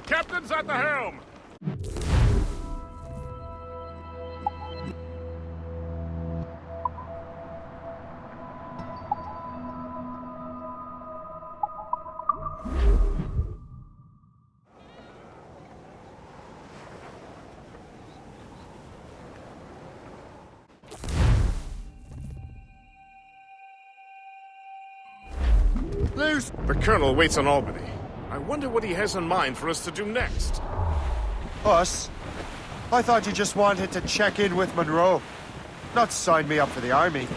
Captain's at the helm! The Colonel waits on Albany. I wonder what he has in mind for us to do next. Us? I thought you just wanted to check in with Monroe. Not sign me up for the army.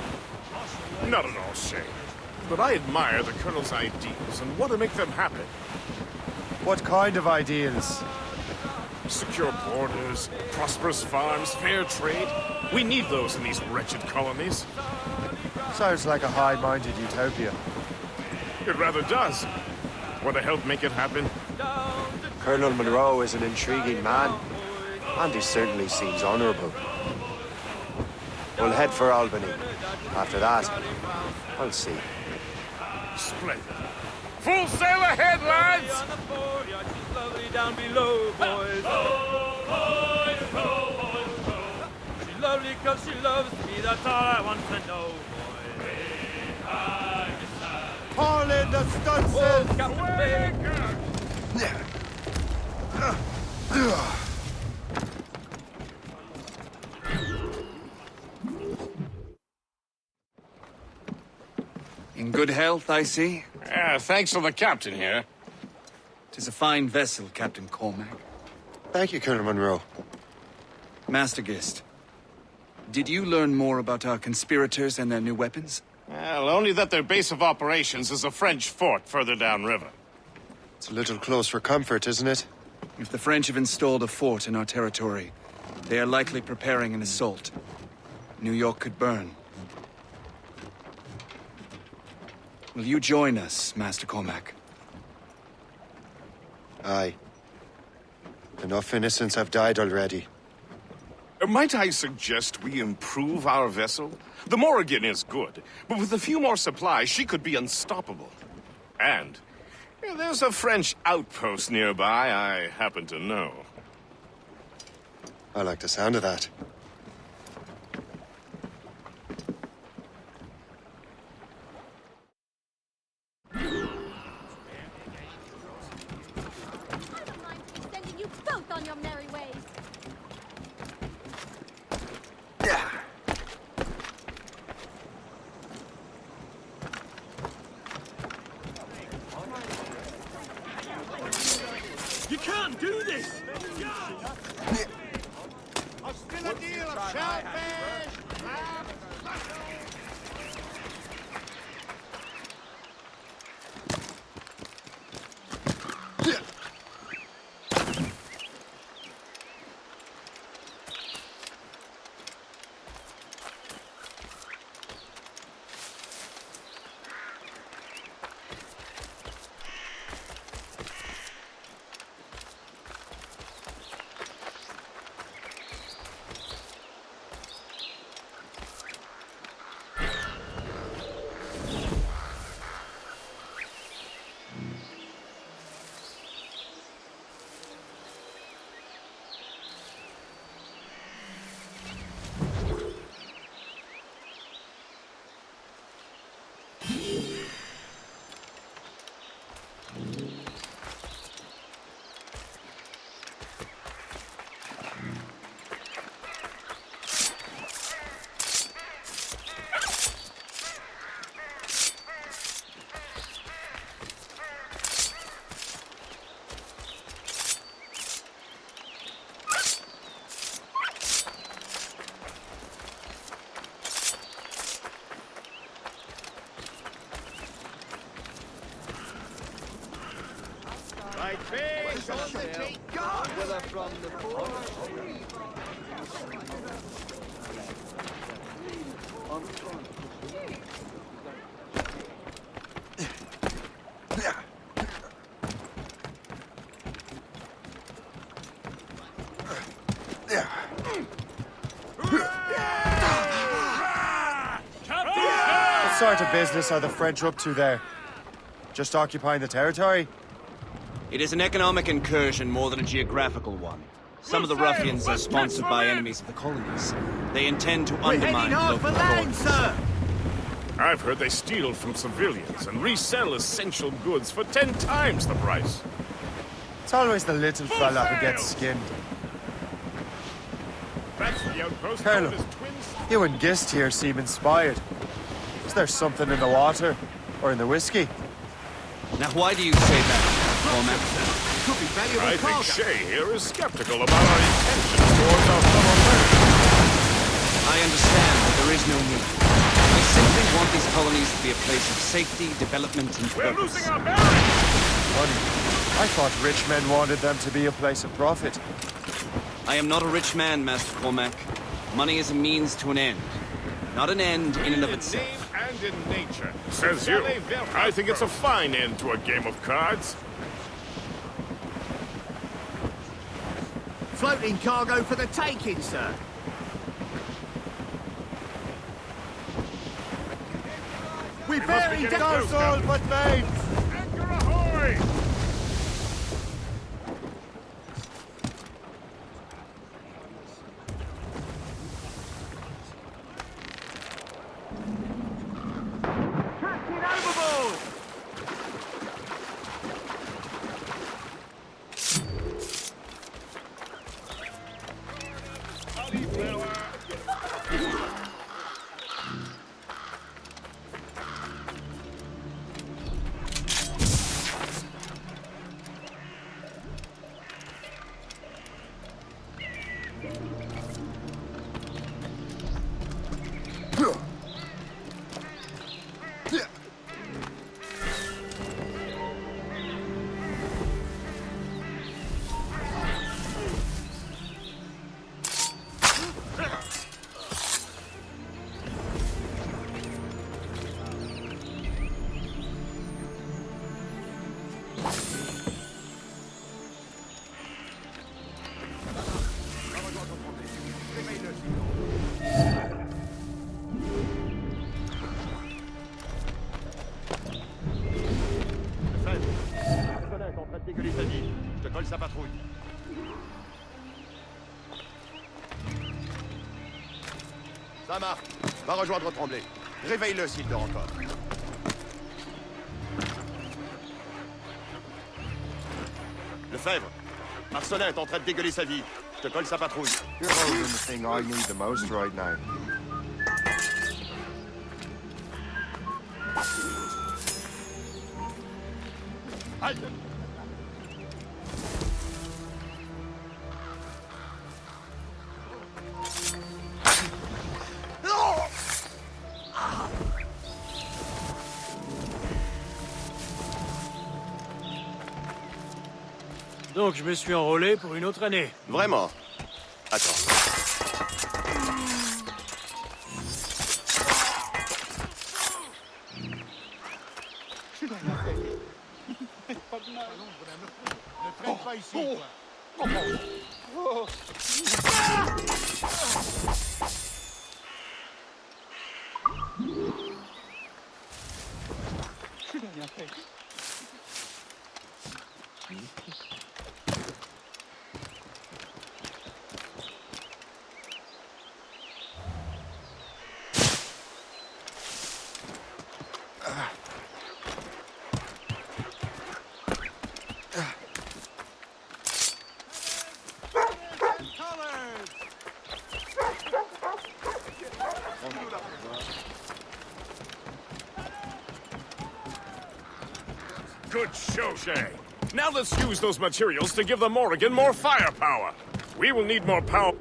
Not at all, Shay. But I admire the Colonel's ideals and want to make them happen. What kind of ideals? Secure borders, prosperous farms, fair trade. We need those in these wretched colonies. Sounds like a high-minded utopia. It rather does. Want to help make it happen? Colonel Monroe is an intriguing man, and he certainly seems honorable. We'll head for Albany. After that, I'll see. Splendid. Full sail ahead, lads! Down below, boys. She's lovely 'cause she loves me, that's all I want to know, boys. Haul in the stunsail! Captain Baker! In good health, I see. Thanks to the captain here. 'Tis a fine vessel, Captain Cormac. Thank you, Colonel Monroe. Master Gist, did you learn more about our conspirators and their new weapons? Well, only that their base of operations is a French fort further downriver. It's a little close for comfort, isn't it? If the French have installed a fort in our territory, they are likely preparing an assault. New York could burn. Will you join us, Master Cormac? Aye. Enough innocents have died already. Might I suggest we improve our vessel? The Morrigan is good, but with a few more supplies, she could be unstoppable. And there's a French outpost nearby I happen to know. I like the sound of that. Sending you both on your merry ways. You can't do this! Still a deal of shellfish! What sort of business are the French up to there? Just occupying the territory? It is an economic incursion more than a geographical one. Some of the ruffians are sponsored by enemies of the colonies. They intend to undermine local authorities. I've heard they steal from civilians and resell essential goods for 10 times the price. It's always the little fella who gets skinned. That's the outpost Colonel, known as Twins. you and Gist here seem inspired. Is there something in the water? Or in the whiskey? Now why do you say that, Cormac? I think Shay here is skeptical about our intentions towards our fellow men. I understand that there is no need. We simply want these colonies to be a place of safety, development, and We're purpose. losing our bearings! Funny. I thought rich men wanted them to be a place of profit. I am not a rich man, Master Cormac. Money is a means to an end, not an end in and of In itself. name and in nature, says you. I think it's a fine end to a game of cards. Floating cargo for the taking, sir. We must be buried getting those close now. all but mates. Anchor ahoy! Captain overboard! Dégueuler sa vie. Je te colle sa patrouille. Ça marche. Va rejoindre Tremblay. Réveille-le s'il dort encore. Lefebvre, Marcelin est en train de dégueuler sa vie. Je te colle sa patrouille. You're holding the thing I need the most right now. Halte! Donc je me suis enrôlé pour une autre année. Vraiment? Attends. Good show, Shay. Now let's use those materials to give the Morrigan more firepower. We will need more power.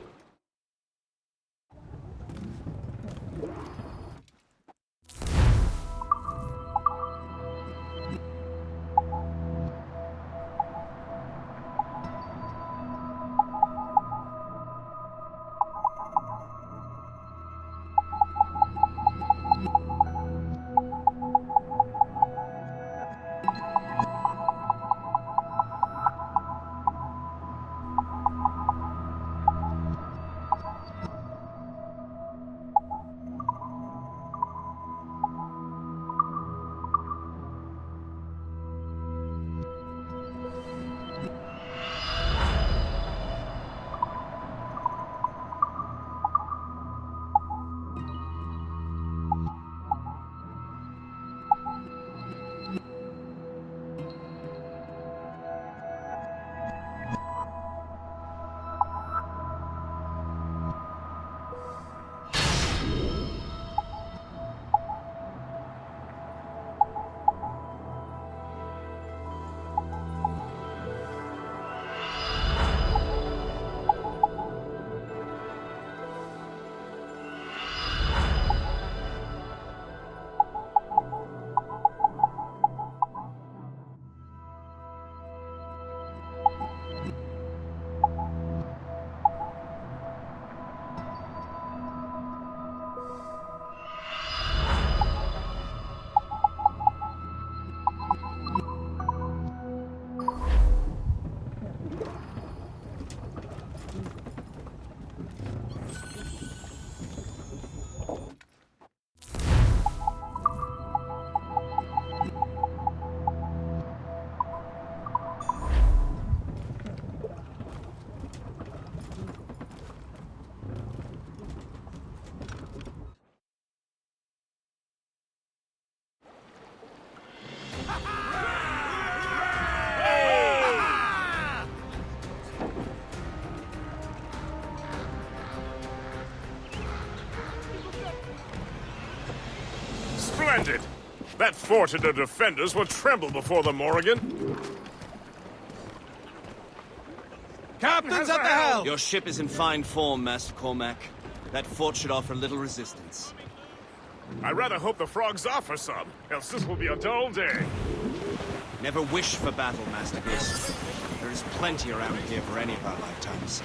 That fort and the defenders will tremble before the Morrigan. Captain's at the helm! Your ship is in fine form, Master Cormac. That fort should offer little resistance. I rather hope the frogs offer some, else this will be a dull day. Never wish for battle, Master Gus. There is plenty around here for any of our lifetimes.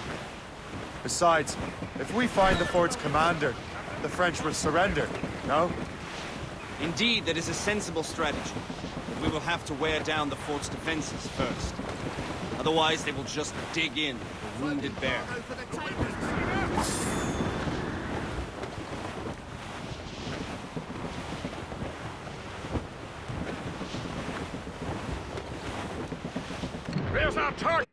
Besides, if we find the fort's commander, the French will surrender, no? Indeed, that is a sensible strategy. But we will have to wear down the fort's defenses first. Otherwise, they will just dig in like a wounded bear. Go for the takings. There's our target!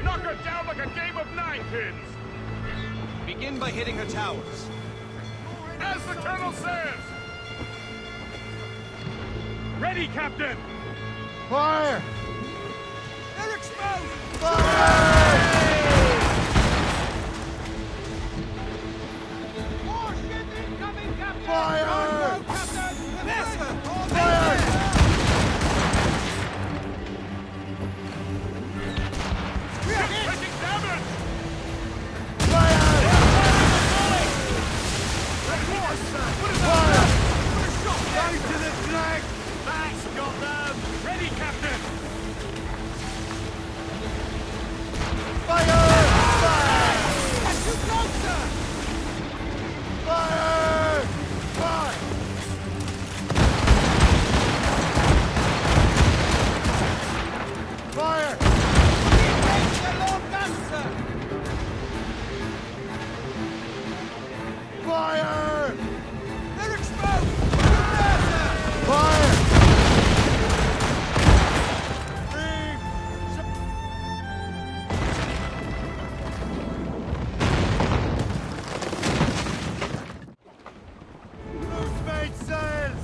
Knock her down like a game of ninepins! Begin by hitting her towers. As the Colonel says! Ready, Captain! Fire! They're exposed! More ship incoming, Captain! Fire! Captain! Yes, sir! Fire! Taking damage! Right to the flag! That's got them! Ready, Captain! That's too close, sir! Engage the long guns, sir! They're exposed! Shoot there, sir! Loose made sails!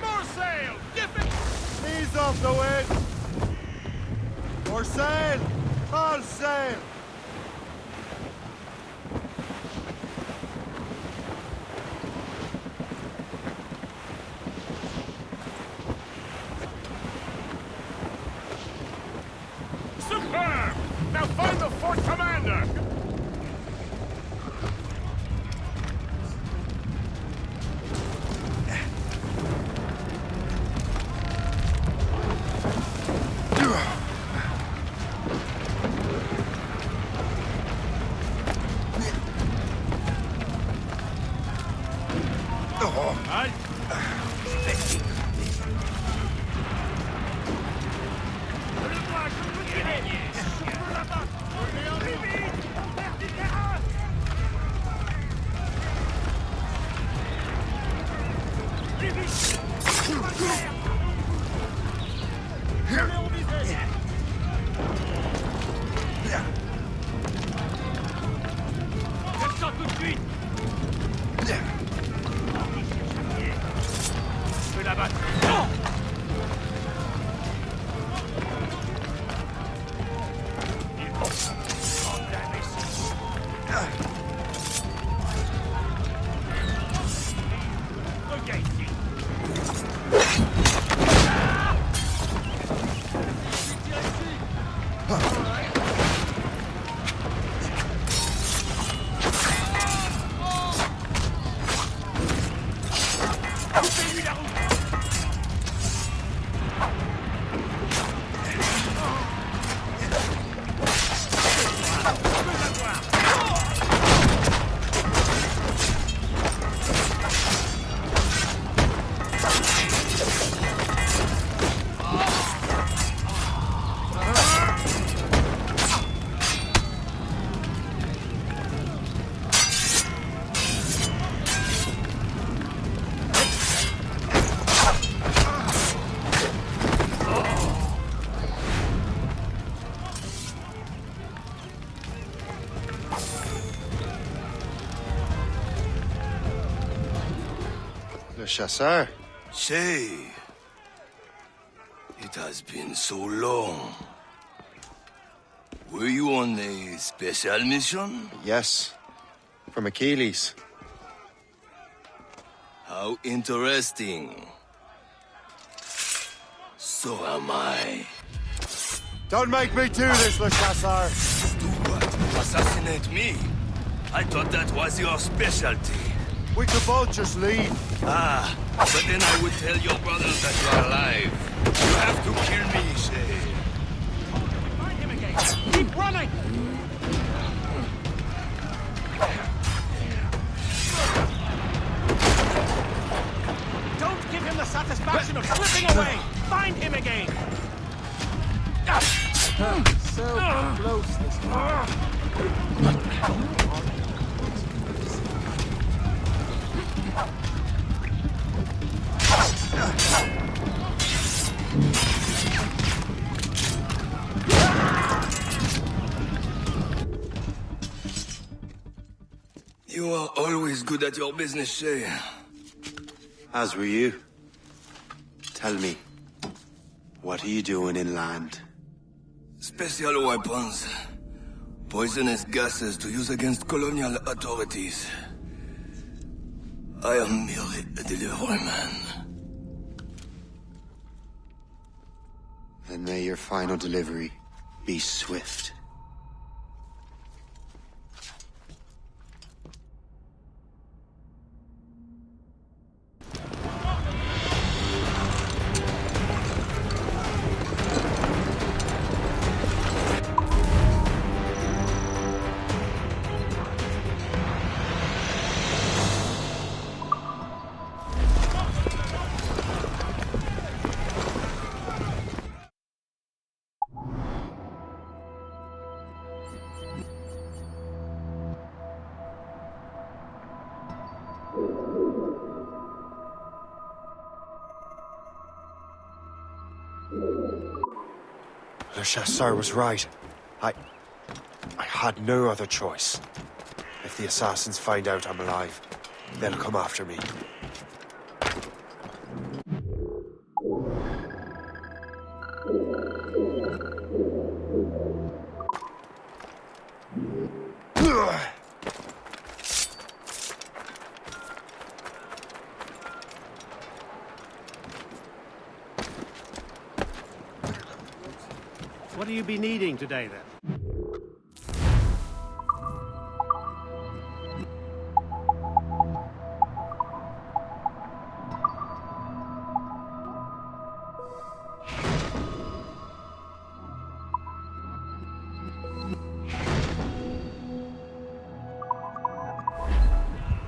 More sail! Dip it! Ease off the wind! More sail! All sail! Superb! Now find the fort commander! Le chasseur. Say, it has been so long. Were you on a special mission? Yes, From Achilles. How interesting. So am I. Don't make me do this, Le Chasseur! Do what? Assassinate me? I thought that was your specialty. We could both just leave. Ah, but then I would tell your brothers that you are alive. You have to kill me, Shay. Find him again! Keep running! Don't give him the satisfaction of slipping away! Find him again! So close this time. You are always good at your business, Shay. As were you. Tell me, what are you doing inland? Special weapons. Poisonous gases to use against colonial authorities. I am merely a delivery man. Then may your final delivery be swift. Le Chasseur was right. I had no other choice. If the assassins find out I'm alive, they'll come after me. What do you be needing today, then?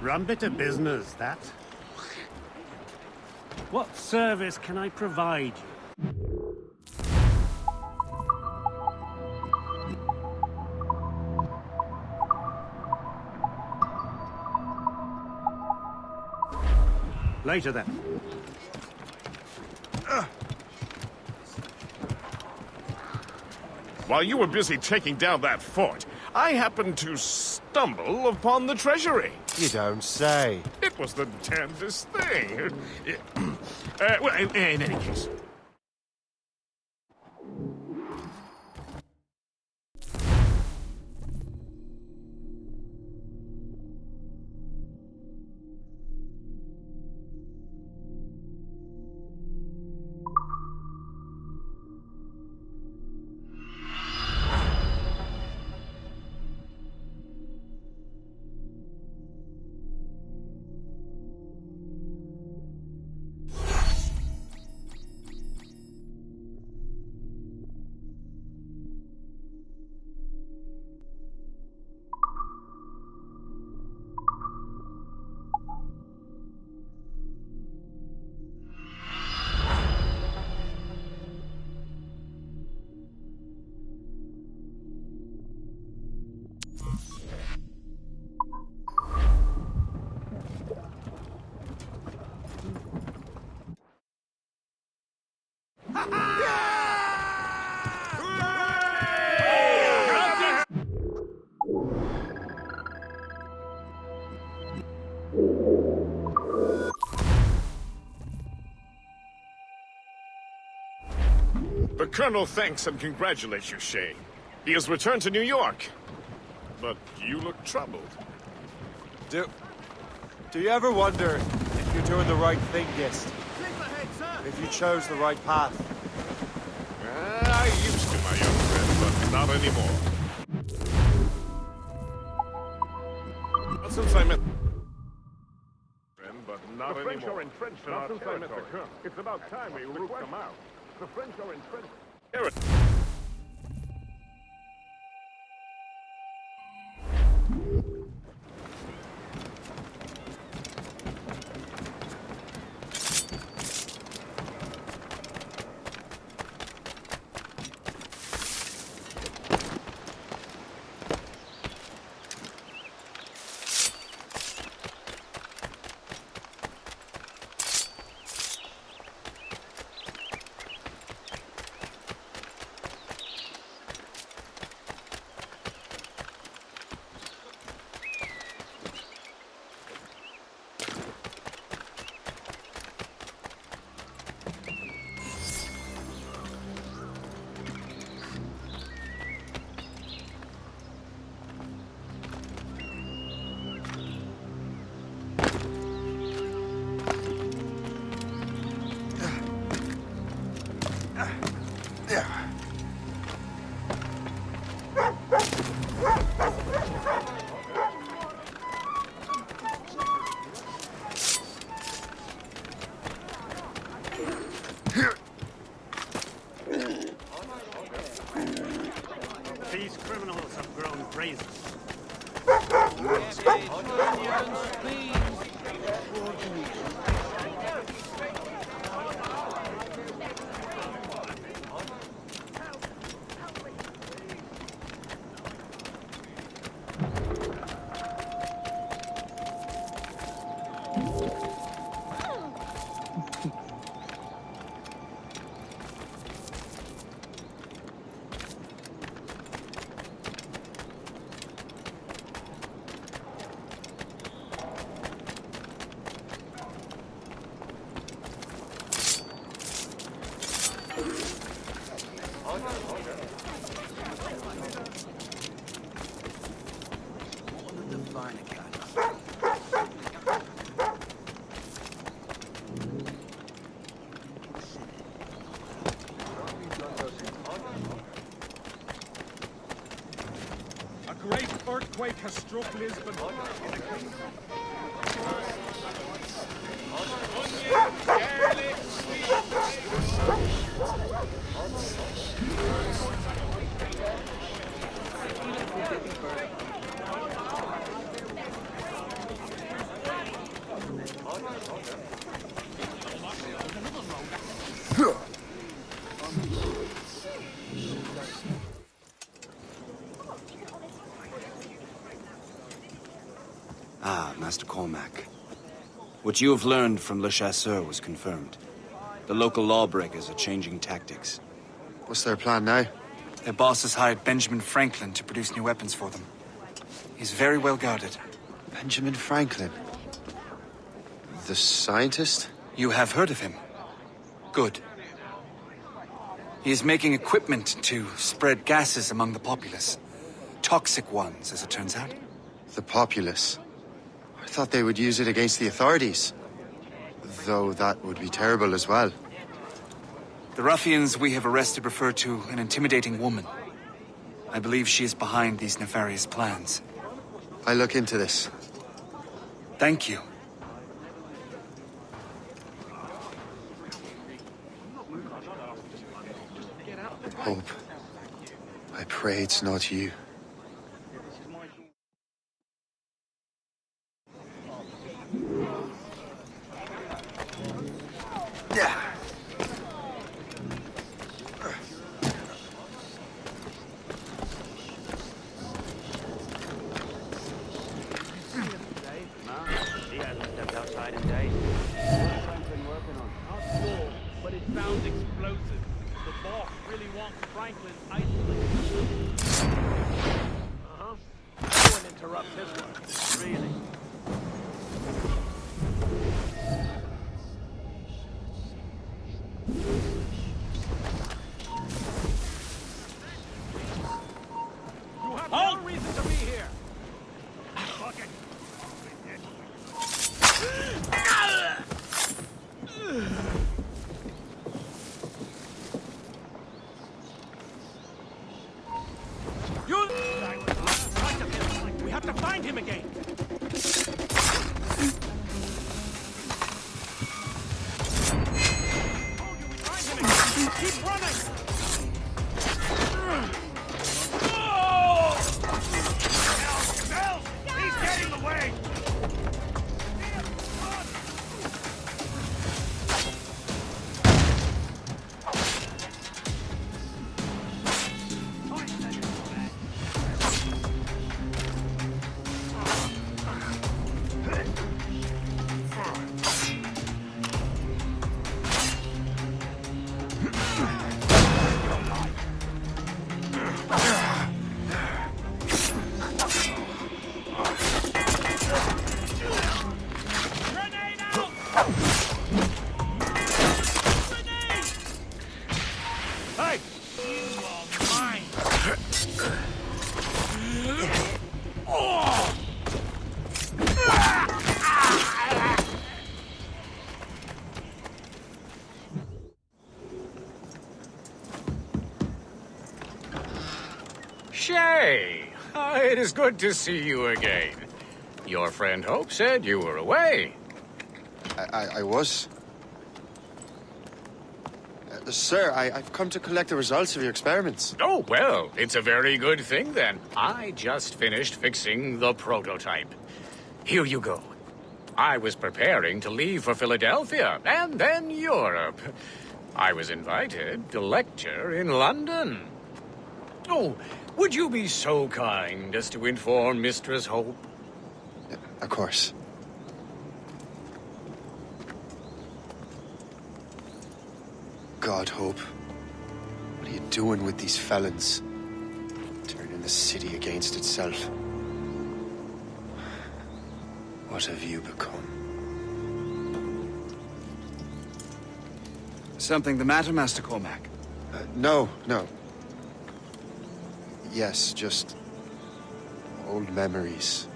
Rum bit of business, that. What service can I provide you? Later, then. While you were busy taking down that fort, I happened to stumble upon the treasury. You don't say. It was the damnedest thing. Well, in any case. The Colonel thanks and congratulates you, Shay. He has returned to New York. But you look troubled. Do you ever wonder if you're doing the right thing, Gist? If you chose the right path? I used to, my young friend, but not anymore. Not since I met... But not The French anymore. are entrenched in our territory. It's about time we root them out. The French are entrenched. Here it- These criminals have grown crazy. A great earthquake has struck Lisbon. Ah, Master Cormac. What you have learned from Le Chasseur was confirmed. The local lawbreakers are changing tactics. What's their plan now? Their boss has hired Benjamin Franklin to produce new weapons for them. He's very well guarded. Benjamin Franklin? The scientist? You have heard of him? Good. He is making equipment to spread gases among the populace. Toxic ones, as it turns out. The populace? I thought they would use it against the authorities. Though that would be terrible as well. The ruffians we have arrested refer to an intimidating woman. I believe she is behind these nefarious plans. I'll look into this. Thank you. Hope. I pray it's not you. He hasn't stepped outside in days. Not sure, but it sounds explosive. The boss really wants Franklin isolated. Uh-huh. Go and interrupt his work. Really. You have no reason to be here. Fuck it. Hey! You are mine! Shay! It is good to see you again. Your friend Hope said you were away. I was. Sir, I've come to collect the results of your experiments. Oh, well, it's a very good thing then. I just finished fixing the prototype. Here you go. I was preparing to leave for Philadelphia and then Europe. I was invited to lecture in London. Oh, would you be so kind as to inform Mistress Hope? Of course. God, Hope. What are you doing with these felons? Turning the city against itself. What have you become? Something the matter, Master Cormac? No. Yes, just old memories.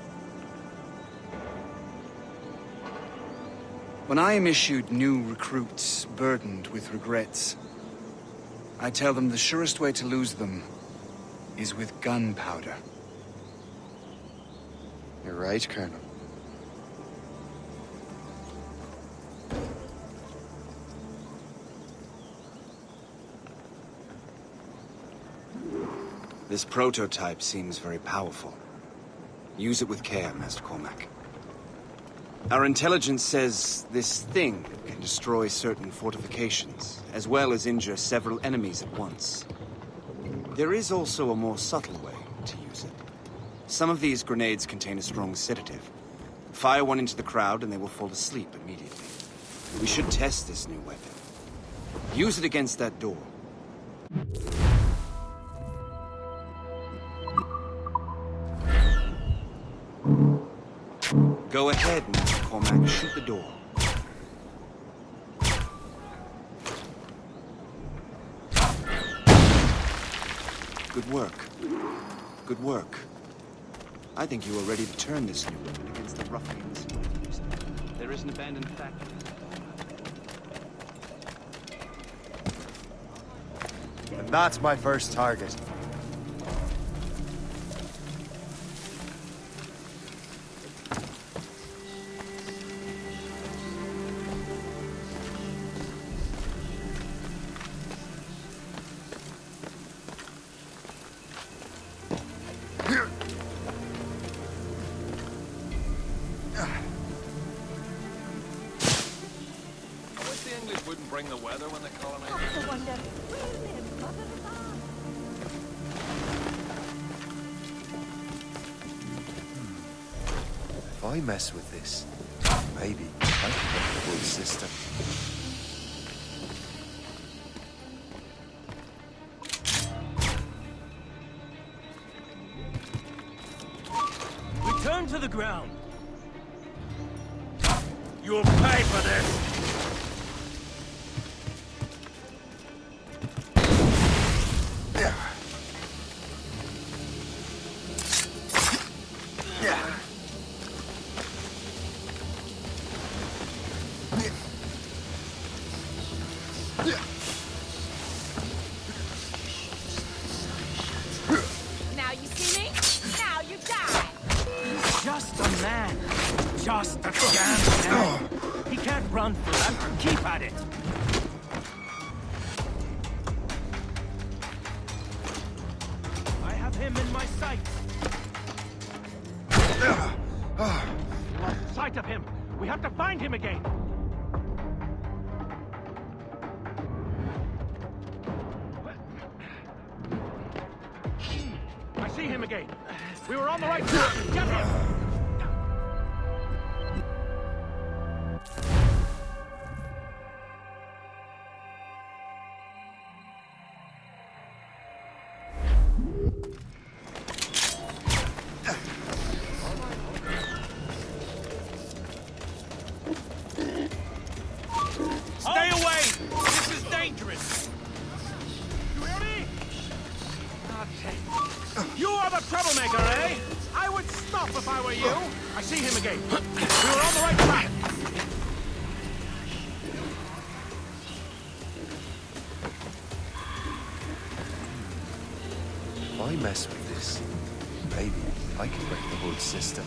When I am issued new recruits burdened with regrets, I tell them the surest way to lose them is with gunpowder. You're right, Colonel. This prototype seems very powerful. Use it with care, Master Cormac. Our intelligence says this thing can destroy certain fortifications, as well as injure several enemies at once. There is also a more subtle way to use it. Some of these grenades contain a strong sedative. Fire one into the crowd and they will fall asleep immediately. We should test this new weapon. Use it against that door. Go ahead, Master Cormac. Shoot the door. Good work. Good work. I think you are ready to turn this new weapon against the ruffians who used it. There is an abandoned factory. And that's my first target. Bring the weather when they colonize. If I mess with this, maybe I can get the whole system. Return to the ground. You'll pay for this. Now you see me? Now you die! He's just a man. Just a damn man. He can't run forever. Keep at it. I have him in my sights. Lost sight of him. We have to find him again. I see him again. We were on the right track. Get him! are you? I see him again. We were on the right track. Why mess with this? Maybe I can break the whole system.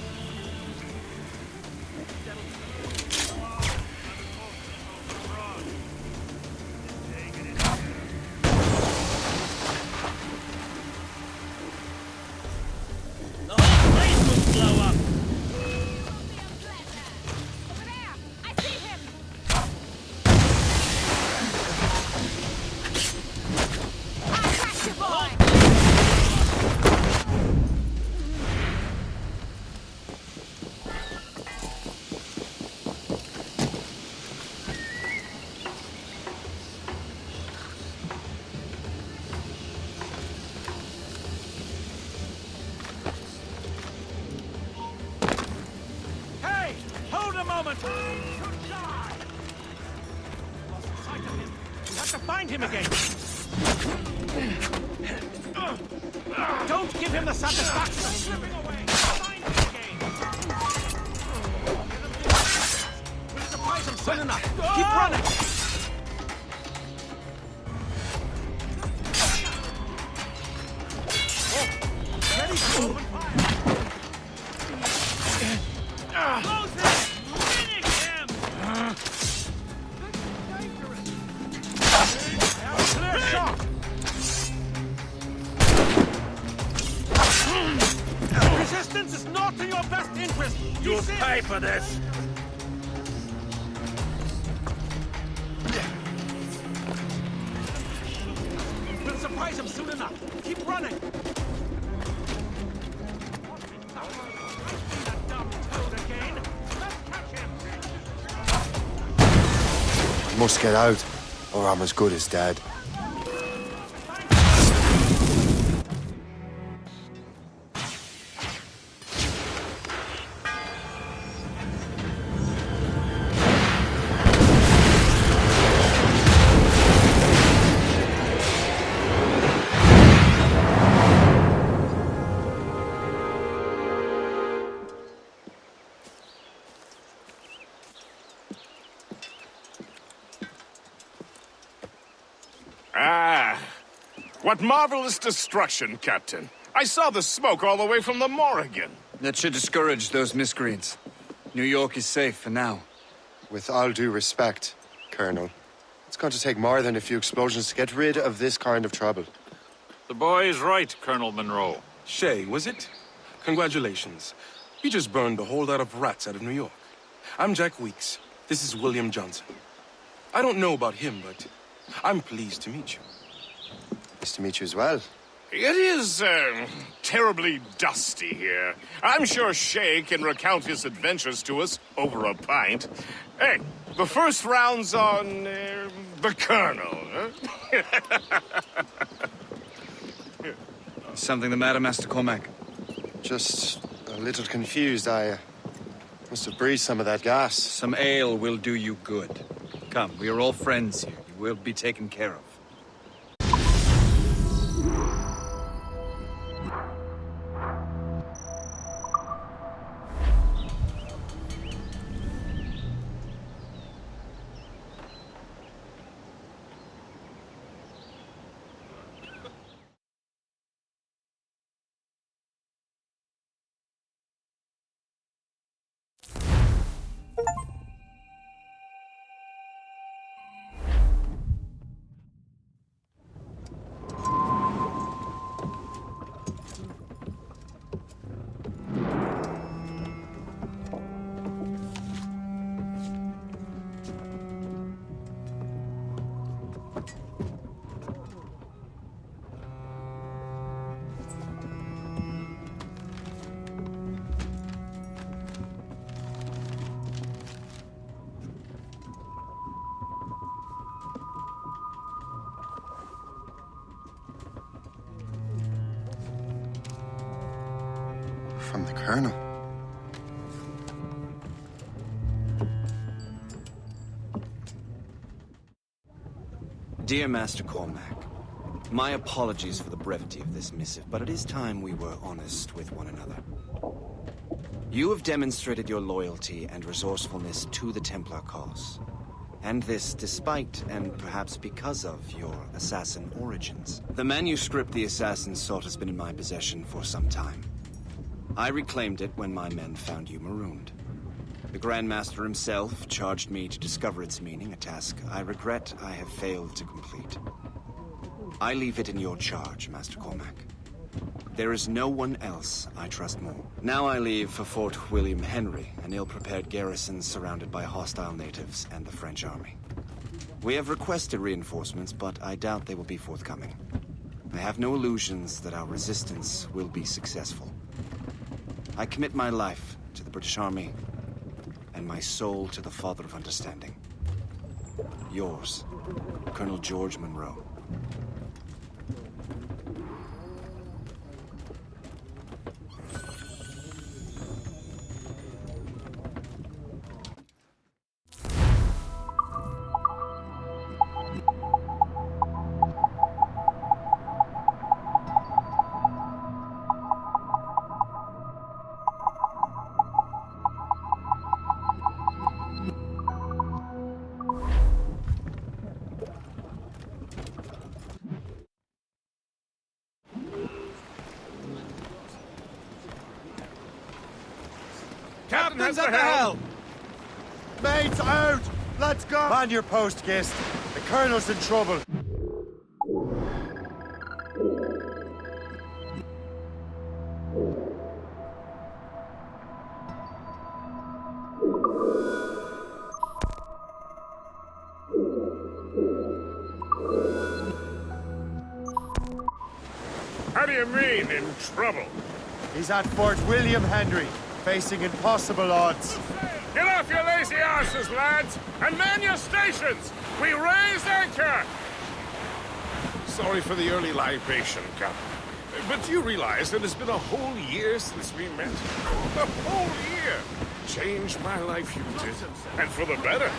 Find him again. Don't give him the satisfaction of slipping away. Find him again. We'll surprise him soon enough. Keep running. Ready to open fire. Close him. Finish him. Clear shot! Resistance is not in your best interest! You'll pay for this! We'll surprise him soon enough! Keep running! That dumb toad again! Let's catch him! I must get out, or I'm as good as dead. What marvelous destruction, Captain. I saw the smoke all the way from the Morrigan. That should discourage those miscreants. New York is safe for now. With all due respect, Colonel, it's going to take more than a few explosions to get rid of this kind of trouble. The boy is right, Colonel Monroe. Shay, was it? Congratulations. You just burned a whole lot of rats out of New York. I'm Jack Weeks. This is William Johnson. I don't know about him, but I'm pleased to meet you. Nice to meet you as well. It is, terribly dusty here. I'm sure Shay can recount his adventures to us over a pint. Hey, the first round's on, the Colonel, huh? Something the matter, Master Cormac? Just a little confused. I must have breathed some of that gas. Some ale will do you good. Come, we are all friends here. You will be taken care of. From the Colonel. Dear Master Cormac, my apologies for the brevity of this missive, but it is time we were honest with one another. You have demonstrated your loyalty and resourcefulness to the Templar cause. And this despite, and perhaps because of, your assassin origins. The manuscript the assassins sought has been in my possession for some time. I reclaimed it when my men found you marooned. The Grand Master himself charged me to discover its meaning, a task I regret I have failed to complete. I leave it in your charge, Master Cormac. There is no one else I trust more. Now I leave for Fort William Henry, an ill-prepared garrison surrounded by hostile natives and the French army. We have requested reinforcements, but I doubt they will be forthcoming. I have no illusions that our resistance will be successful. I commit my life to the British Army, and my soul to the Father of Understanding. Yours, Colonel George Monroe. Captain's at the helm! Mates out! Let's go! Man your post, Gist. The Colonel's in trouble. How do you mean, in trouble? He's at Fort William Henry, facing impossible odds. Get off your lazy arses, lads, and man your stations! We raise anchor! Sorry for the early libation, Captain. But do you realize that it's been a whole year since we met? A whole year! Changed my life, you did. And for the better.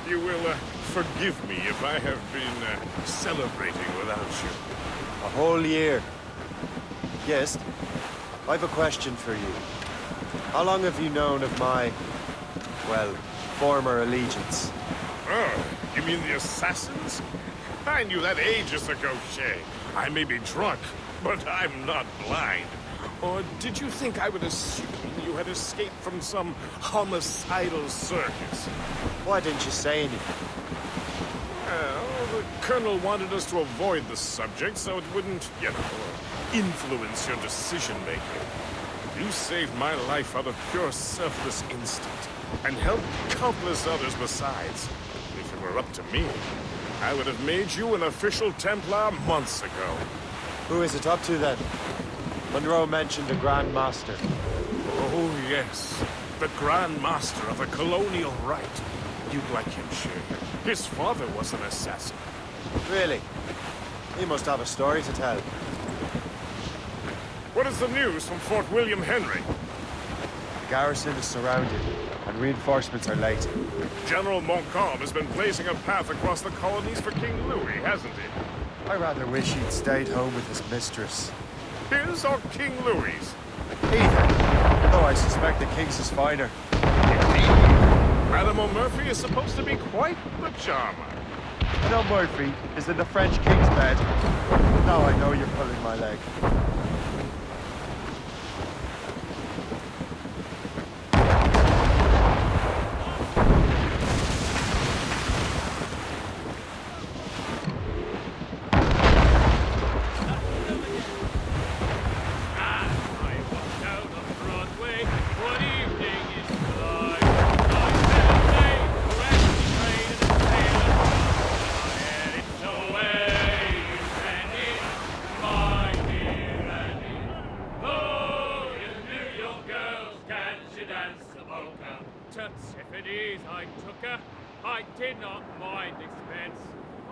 You will forgive me if I have been celebrating without you. A whole year. Yes, I've a question for you. How long have you known of my, well, former allegiance? Oh, you mean the assassins? I knew that ages ago, Shay. I may be drunk, but I'm not blind. Or did you think I would assume you had escaped from some homicidal circus? Why didn't you say anything? Well, the Colonel wanted us to avoid the subject so it wouldn't, influence your decision-making. You saved my life out of pure selfless instinct, and helped countless others besides. If it were up to me, I would have made you an official Templar months ago. Who is it up to, then? Monroe mentioned a Grand Master. Oh, yes. The Grand Master of the colonial right. You'd like him, Shay. His father was an assassin. Really? He must have a story to tell. What is the news from Fort William Henry? The garrison is surrounded, and reinforcements are late. General Montcalm has been blazing a path across the colonies for King Louis, hasn't he? I rather wish he'd stayed home with his mistress. His or King Louis's? Either, though I suspect the King's is finer. Indeed. Madame O'Murphy is supposed to be quite the charmer. And O'Murphy is in the French King's bed. Now I know you're pulling my leg. I did not mind expense.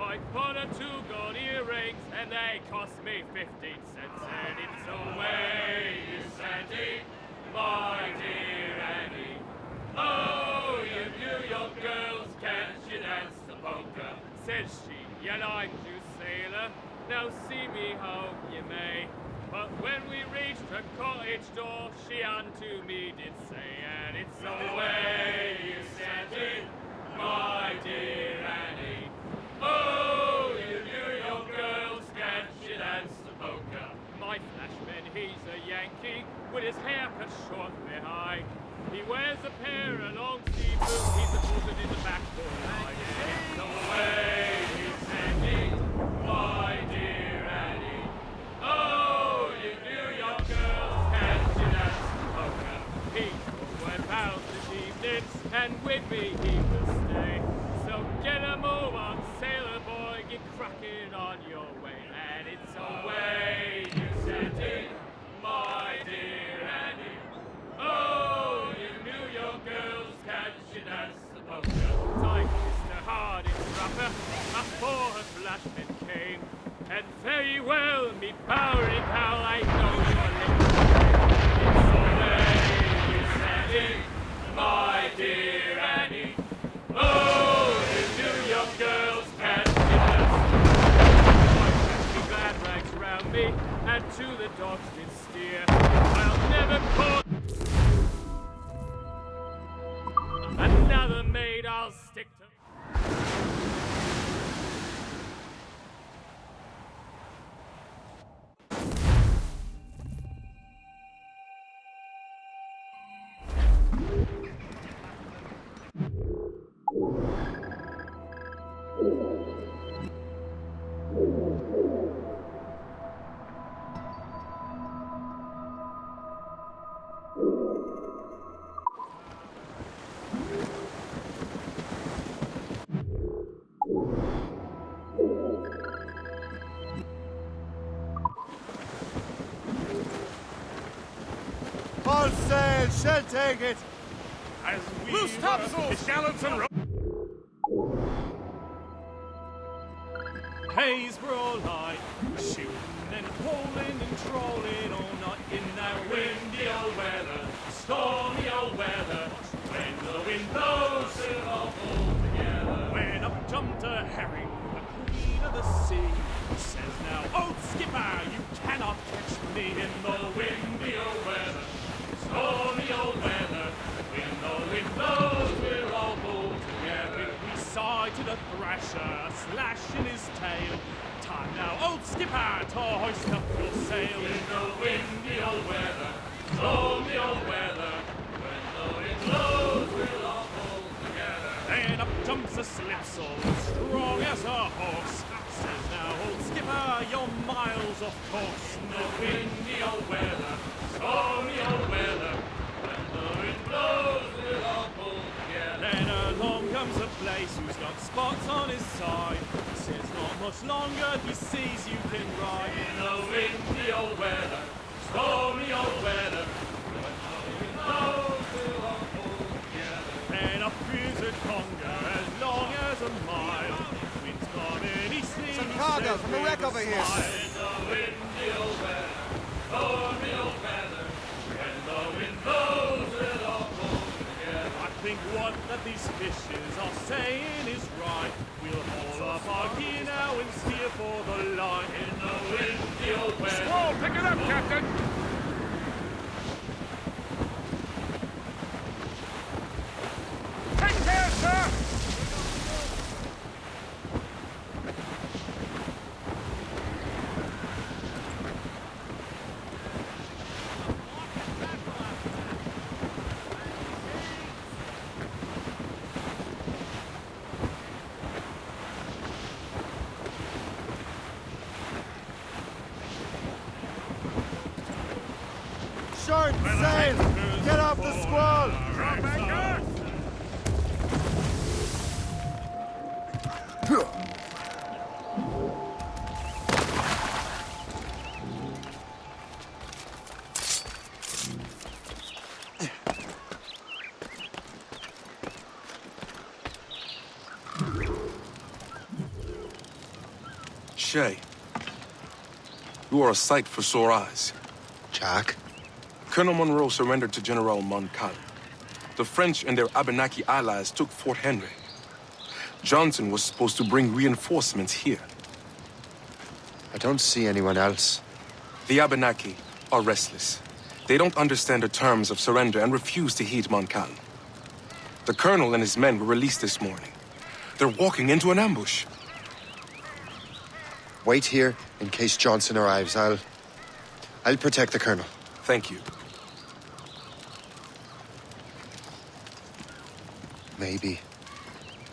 I bought her 2 gold earrings, and they cost me 15 cents. And it's away, Miss Annie, my dear Annie. Oh, you New York girls, can't you dance the polka? Says she, you like you, sailor. Now see me how you may. But when we reached her cottage door, she unto me did say, and it's away you sent it, my dear Annie. Oh, you New York girls, can she dance the polka? My flashman, he's a Yankee, with his hair cut short behind. He wears a pair of long sea boots, he's a bullet in the backboard line. It's away you sent it, my dear Annie. Oh, you New York girls, can she dance the polka? He's £4 this evening, and with me he will stay. So get a move on, sailor boy, get cracking on your way. And it's away you sent it, my dear Annie. Oh, you New York girls, can she dance the polka? Time Mr. Harding's rapper, before her flashman came. And very well, me powering pal, I know your lips. It's away you sent it, my dear Annie. Oh, you New York girls, can she dance the polka? My glad rags round me, and to the dogs did steer. I'll never call another maid, I'll stick to. All sail, shall take it. As we Loose topsails, gallants and Haze were all high, shooting and pulling and trolling all night in that windy old weather, stormy old weather. When the wind blows, it all pull together. When up jumped a herring, the queen of the sea, says now, old skipper, you cannot catch me in the windy old weather, stormy old weather. When the wind blows, we'll all pull together. We sighted a thrasher, a slash in his tail. Time now, old skipper, to hoist up your sail. In the windy old weather, stormy old weather. When the wind blows, we'll all pull together. Then up jumps a slipsail, strong as a horse. Says now, old skipper, you're miles off course. In the windy old weather, stormy old weather. When the wind blows, we'll all pull together. Then along comes a place who's got spots on his side. Says not much longer, he sees you can ride. In the windy old weather, stormy old weather. When the wind blows, we'll all pull together. Then up is a conga as long as a mile. Wind's coming eastly. Some cargo from the wreck over here. In the windy old weather, stormy old weather. When the wind blows, we'll all pull together. I think what that these fishes are saying is right. We'll haul up our gear now and steer for the line. In the windy old weather. Squall, pick it up, Captain! Take care, sir! Short sail! Get off the squall! Drop anchor! Shay, you are a sight for sore eyes. Jack? Colonel Monroe surrendered to General Montcalm. The French and their Abenaki allies took Fort Henry. Johnson was supposed to bring reinforcements here. I don't see anyone else. The Abenaki are restless. They don't understand the terms of surrender and refuse to heed Montcalm. The colonel and his men were released this morning. They're walking into an ambush. Wait here in case Johnson arrives. I'll protect the colonel. Thank you. Maybe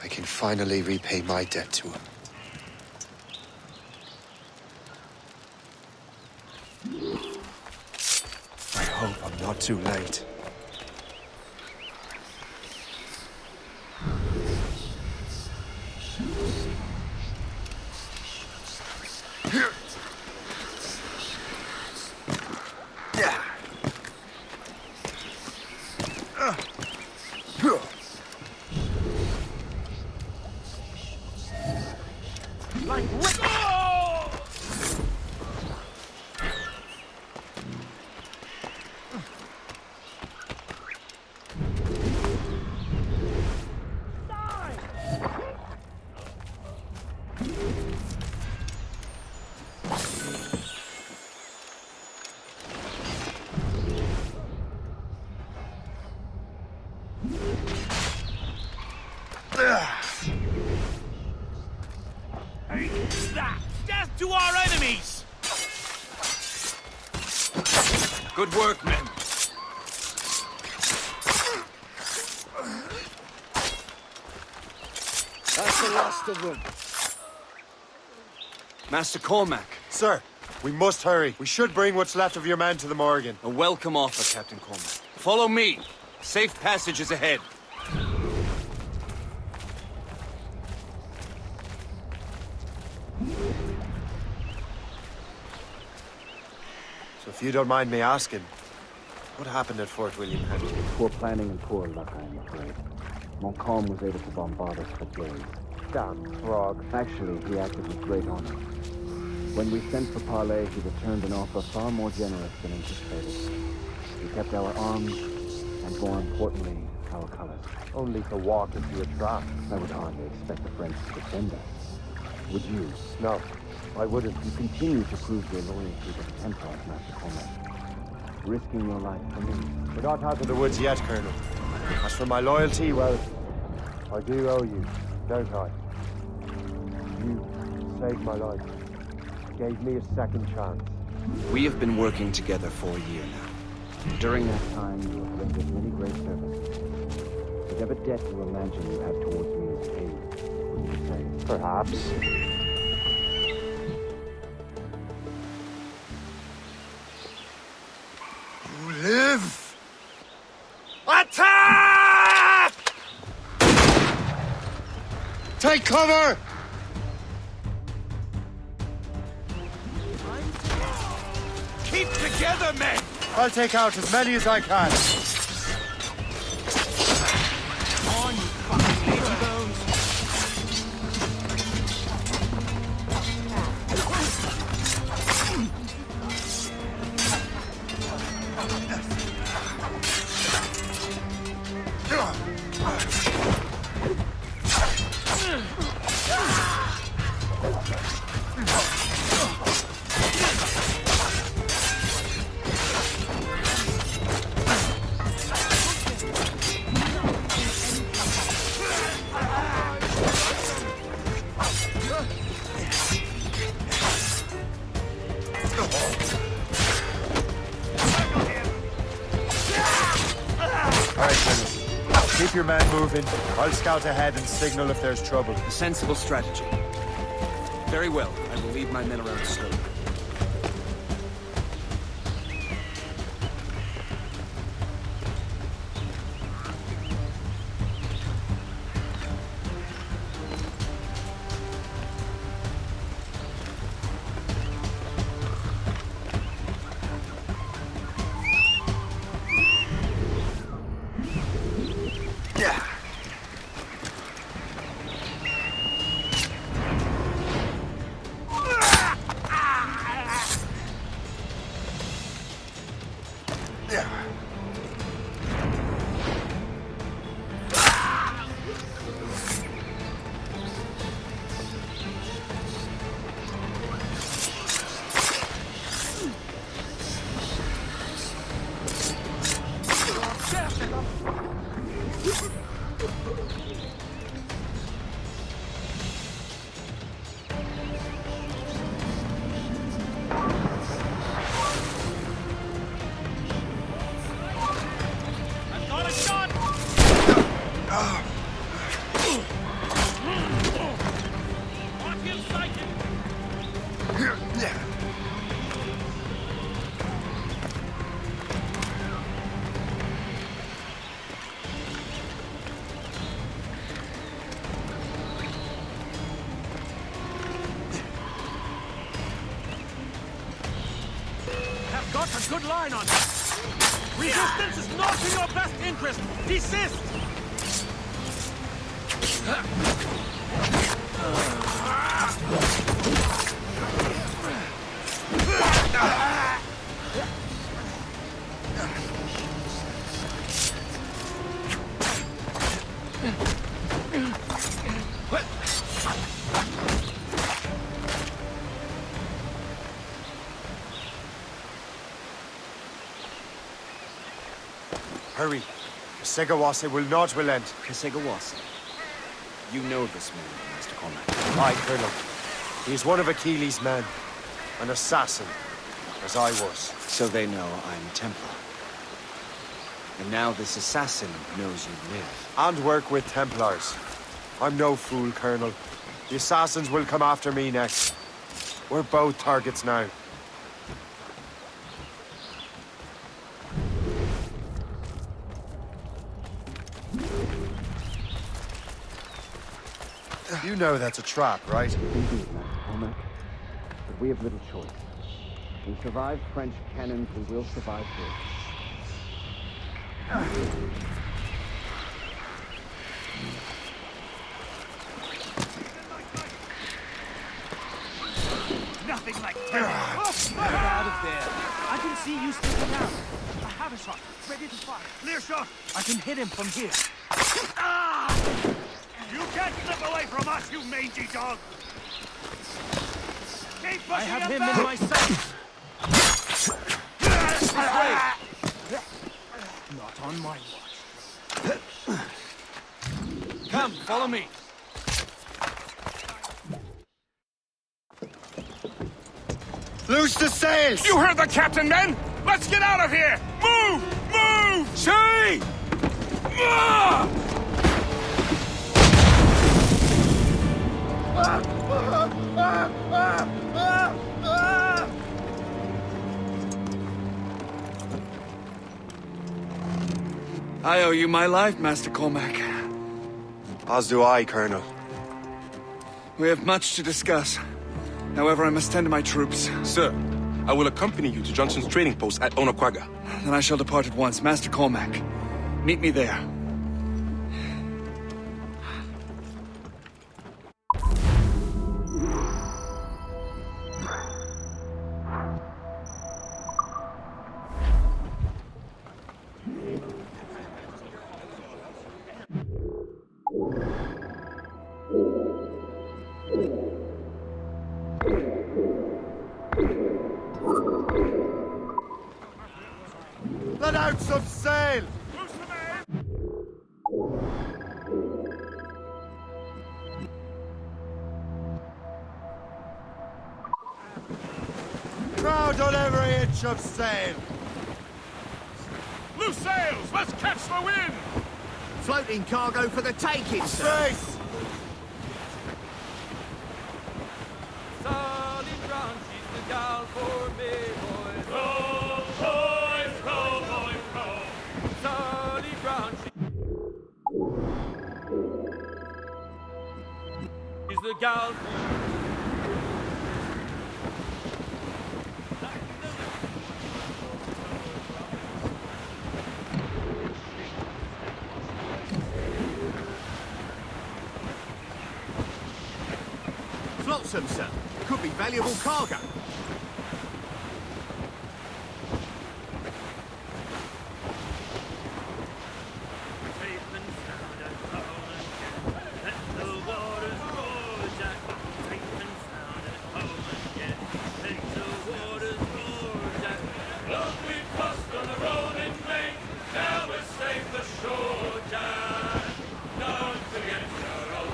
I can finally repay my debt to him. I hope I'm not too late. Death to our enemies! Good work, men. That's the last of them. Master Cormac. Sir, we must hurry. We should bring what's left of your men to the Morgan. A welcome offer, Captain Cormac. Follow me. Safe passage is ahead. So if you don't mind me asking, what happened at Fort William Henry? Poor planning and poor luck, I'm afraid. Montcalm was able to bombard us for days. Damn frog. Actually, he acted with great honor. When we sent for parley, he returned an offer far more generous than anticipated. He kept our arms, and more importantly, our colors. Only to walk into a trap. I would hardly expect the French to defend us. Would you? No, I wouldn't. You continue to prove your loyalty to the Templars, Master Cormac, risking your life for me. We're not out of the woods yet, Colonel. As for my loyalty, well, I do owe you, don't I? You saved my life. Gave me a second chance. We have been working together for a year now. During that time, you have rendered many great services. Whatever debt you imagine you have towards me is paid, wouldn't you say? Perhaps. You live! Attack! Take cover! Keep together, men! I'll take out as many as I can. On, you fucking lazy bones! Keep your men moving. I'll scout ahead and signal if there's trouble. A sensible strategy. Very well. I will lead my men around slowly. got a good line on it. Resistance is not in your best interest. Desist! Hurry. Segawase will not relent. Segawase? You know this man, Master Cormac. Aye, Colonel. He is one of Achilles' men. An assassin, as I was. So they know I'm Templar. And now this assassin knows you live. And work with Templars. I'm no fool, Colonel. The assassins will come after me next. We're both targets now. You know that's a trap, right? Indeed, Master Cormac. But we have little choice. We survived French cannons, we will survive this. Nothing like terror. Get out of there. I can see you sticking out. I have a shot. Ready to fire. Clear shot. I can hit him from here. Ah! You can't slip away from us, you mangy dog! Keep pushing I have him in my sight! Not on my watch. Come, follow me. Loose the sails! You heard the captain, men! Let's get out of here! Move! Move! Shay! Ah! I owe you my life, Master Cormac. As do I, Colonel. We have much to discuss. However, I must tend to my troops. Sir, I will accompany you to Johnson's trading post at Onokwaga. Then I shall depart at once. Master Cormac, meet me there. Let out some sail! Crowd on every inch of sail! Loose sails! Let's catch the wind! Floating cargo for the taking, sir. Brace! Solid ground, she's the gal for me, boys. Row, boys, row. Solid ground, she's the gal for Flotsam, sir. Could be valuable cargo.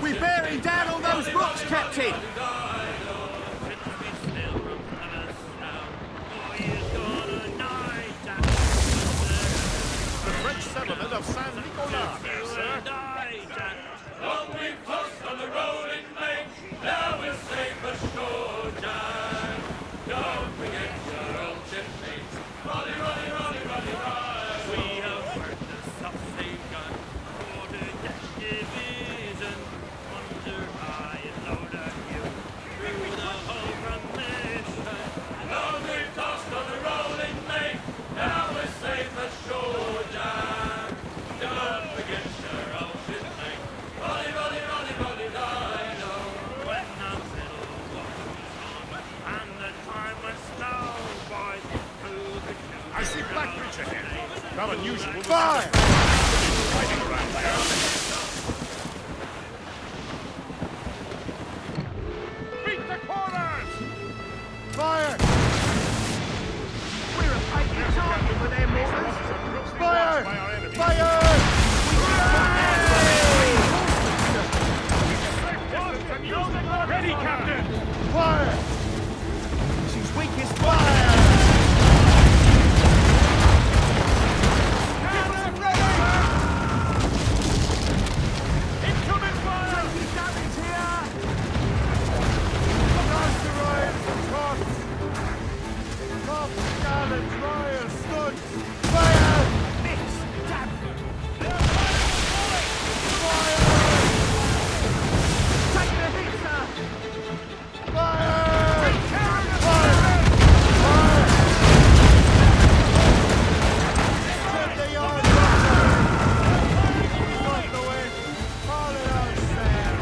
We're bearing down on those rocks, Captain! Settlement of San Nicolas, sir. Long we've tossed on the rolling lake, now we're safe ashore, Jack. Don't forget your old shipmates. Rolly, rolly, rolly, rolly, rolly. We have heard the stuff they've got. Ordered that division. Under high and low to you. unusual. Fire! Fighting around there. Beat the corners! Fire! We're a fighting target with their mortars. Fire! By our enemies. Fire! Ready, Captain! Fire! She's weakest. Fire! Incoming fire! Taking damage here. Cast the royals and tops! Top, scallop, royal, studs! Fire! Mix. Damn. Fire! Take the hit, sir. Fire! Set the yard doctor! Cut the way! Call it out, Sam!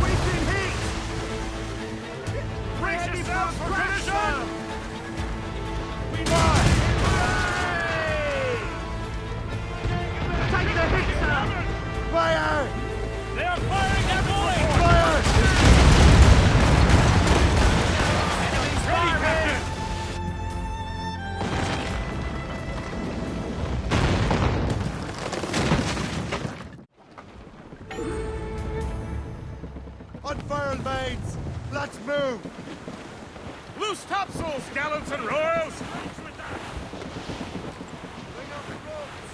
We've been hit. Brace yourselves for collision! We march! Take the hit, sir. Fire! They are firing their bullets! Fire! Ready, Captain! Unfurl mains! Let's move! Loose topsails, gallants and royals! Bring up the ropes!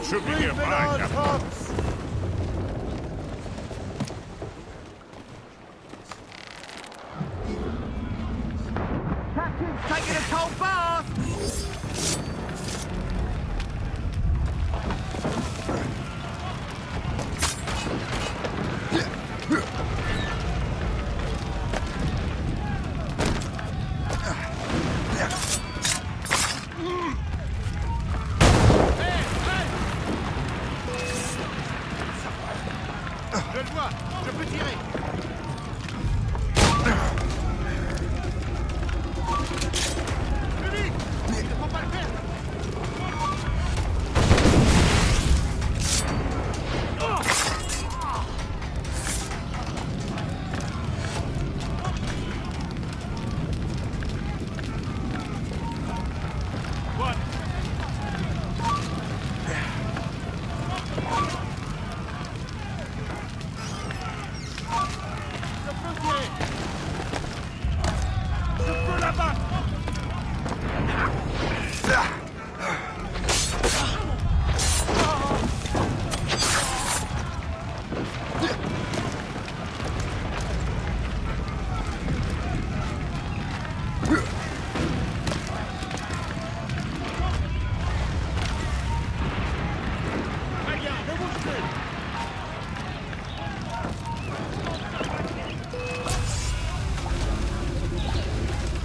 Should be Reefing nearby, on Captain. tops! Captain's taking a cold bath. Je le vois! Je peux tirer! Vite! Il ne faut pas le perdre! Je peux tirer! Je peux l'abattre! Très bien, ne bouge plus!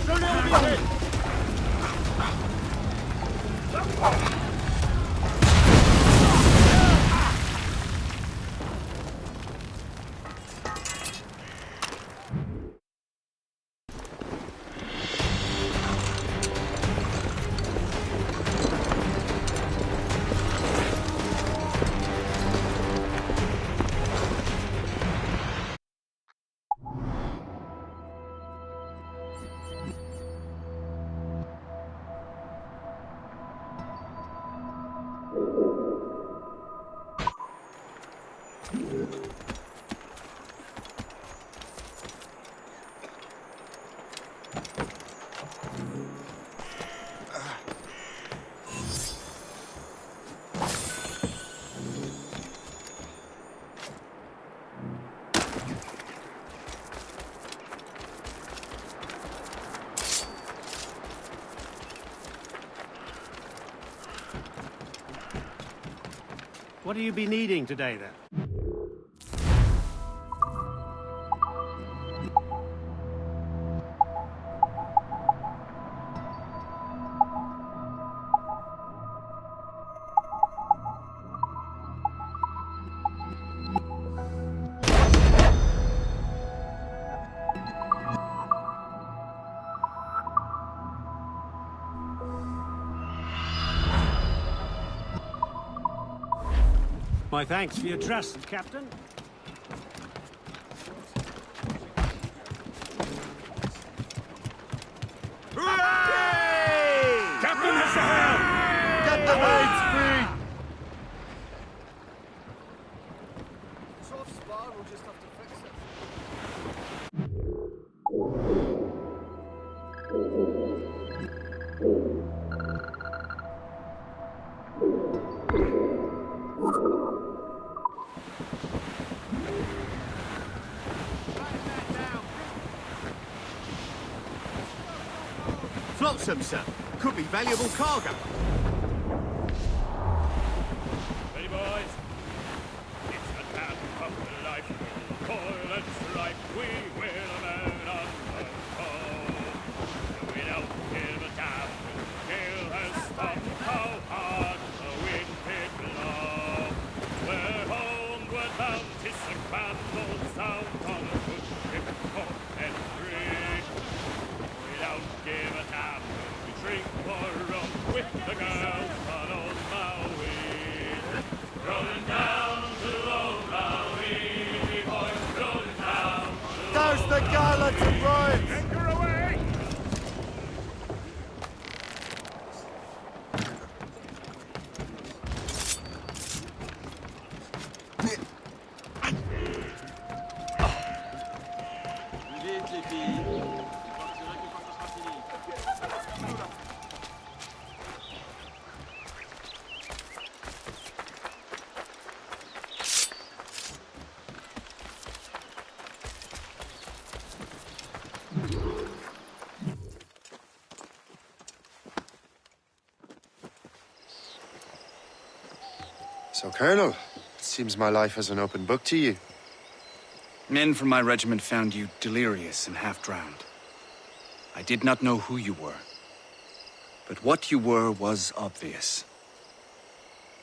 Je l'ai oublié! What will you be needing today, then? My thanks for your trust, Captain. Hooray! Captain has the helm! Get the mates free! Flotsam, sir. Could be valuable cargo. Ready, boys? It's a tap of life. Toil and strife. We will man on the foe. We don't give a damn. Gale has stopped. How hard the wind did blow. We're homeward bound. 'Tis a candle sound on a good ship, port and free. We don't give a damn. We drink or rum with the girls on old Maui. Rolling down to old Maui, boys, rolling down to There's the gallant and Ryan! Anchor away! So, Colonel, it seems my life is an open book to you. Men from my regiment found you delirious and half-drowned. I did not know who you were. But what you were was obvious.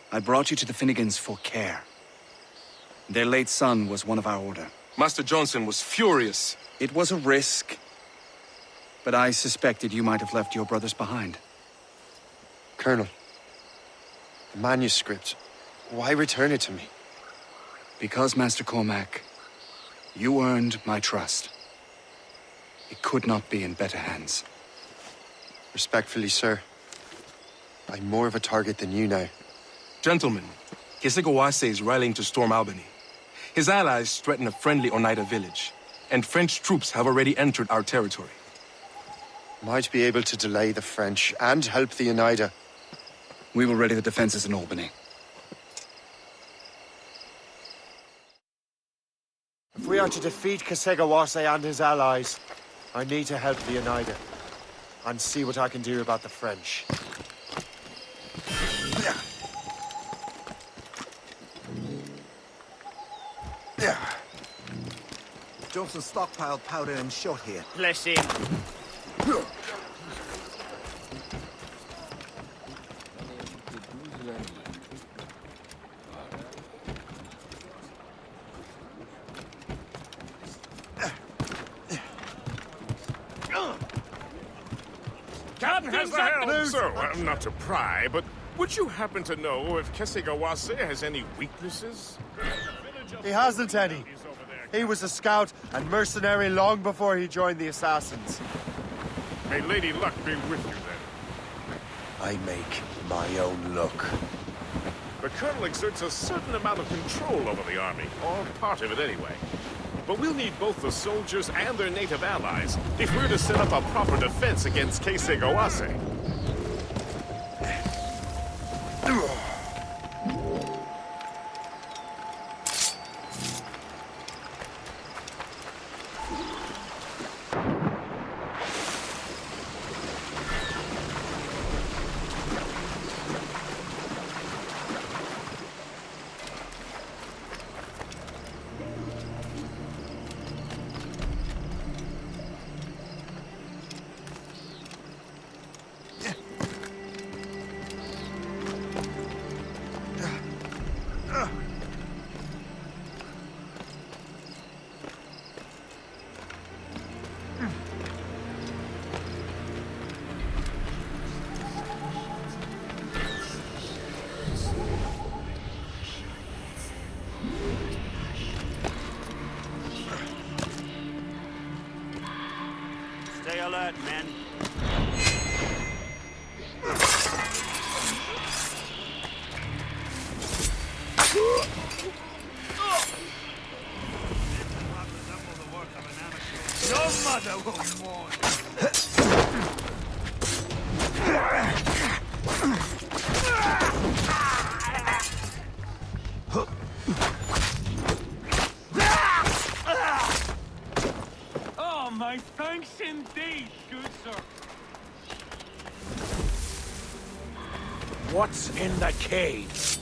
I brought you to the Finnegans for care. Their late son was one of our order. Master Johnson was furious. It was a risk, but I suspected you might have left your brothers behind. Colonel, the manuscript, why return it to me? Because, Master Cormac, you earned my trust. It could not be in better hands. Respectfully, sir, I'm more of a target than you now. Gentlemen, Kesekawase is rallying to storm Albany. His allies threaten a friendly Oneida village, and French troops have already entered our territory. Might be able to delay the French and help the Oneida. We will ready the defenses in Albany. If we are to defeat Kesekawase and his allies, I need to help the Oneida and see what I can do about the French. Johnson stockpiled powder and shot here. Bless him. Captain has the helm! So, not to pry, but would you happen to know if Kesekawase has any weaknesses? He hasn't any. He was a scout and mercenary long before he joined the assassins. May Lady Luck be with you, then. I make my own luck. The Colonel exerts a certain amount of control over the army, or part of it anyway. But we'll need both the soldiers and their native allies if we're to set up a proper defense against Kesekawase. Stay alert, men. Your mother will mourn. Oh, my thanks indeed, good sir. What's in the cage?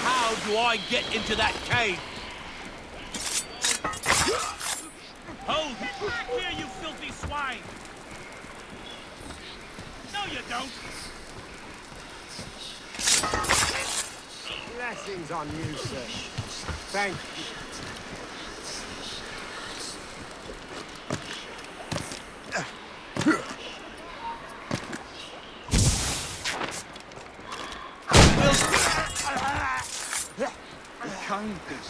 How do I get into that cave? Hold it! Back here, you filthy swine! No, you don't! Blessings on you, sir. Thank you. Kindness.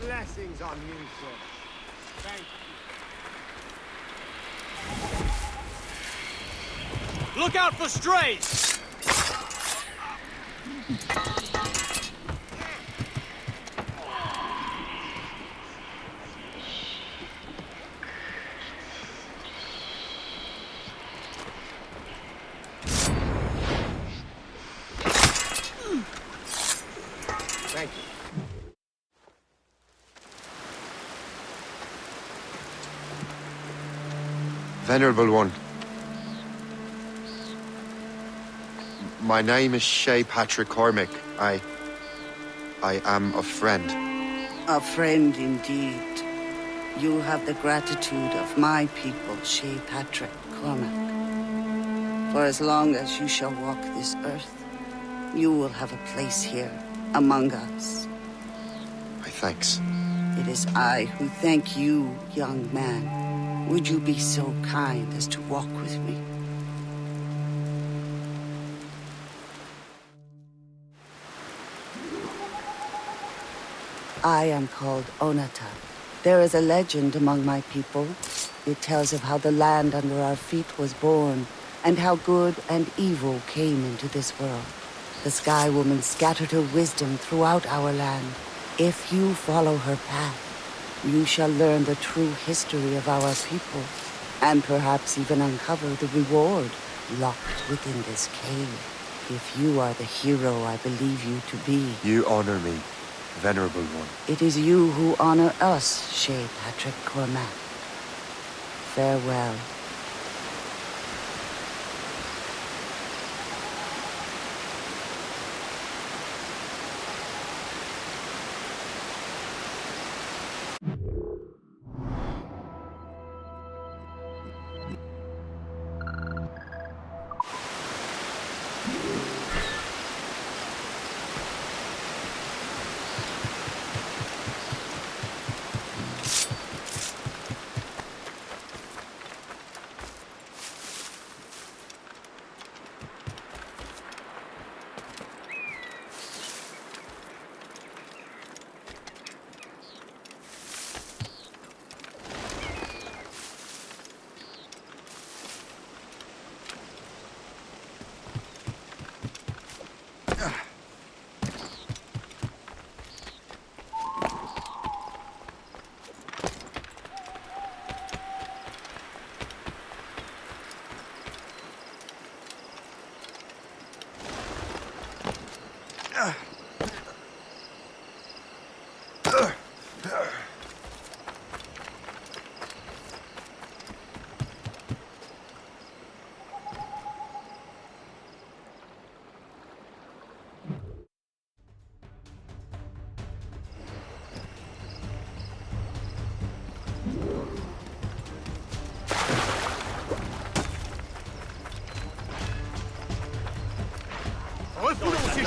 Blessings on you, sir. Thank you. Look out for strays! Thank you. Venerable One, my name is Shay'a Cormaca. I am a friend. A friend indeed. You have the gratitude of my people, Shay'a Cormaca. For as long as you shall walk this earth, you will have a place here, among us. My thanks. It is I who thank you, young man. Would you be so kind as to walk with me? I am called Onata. There is a legend among my people. It tells of how the land under our feet was born, and how good and evil came into this world. The Sky Woman scattered her wisdom throughout our land. If you follow her path, you shall learn the true history of our people, and perhaps even uncover the reward locked within this cave. If you are the hero I believe you to be. You honor me, Venerable One. It is you who honor us, Shay'a Cormaca. Farewell.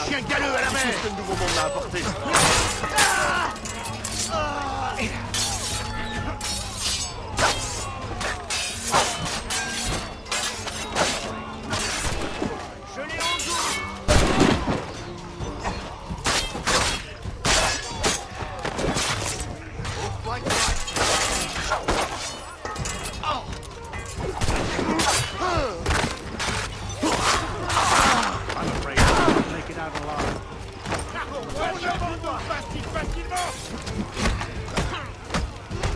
chiens galeux à la mer! C'est ce que le nouveau monde m'a apporté.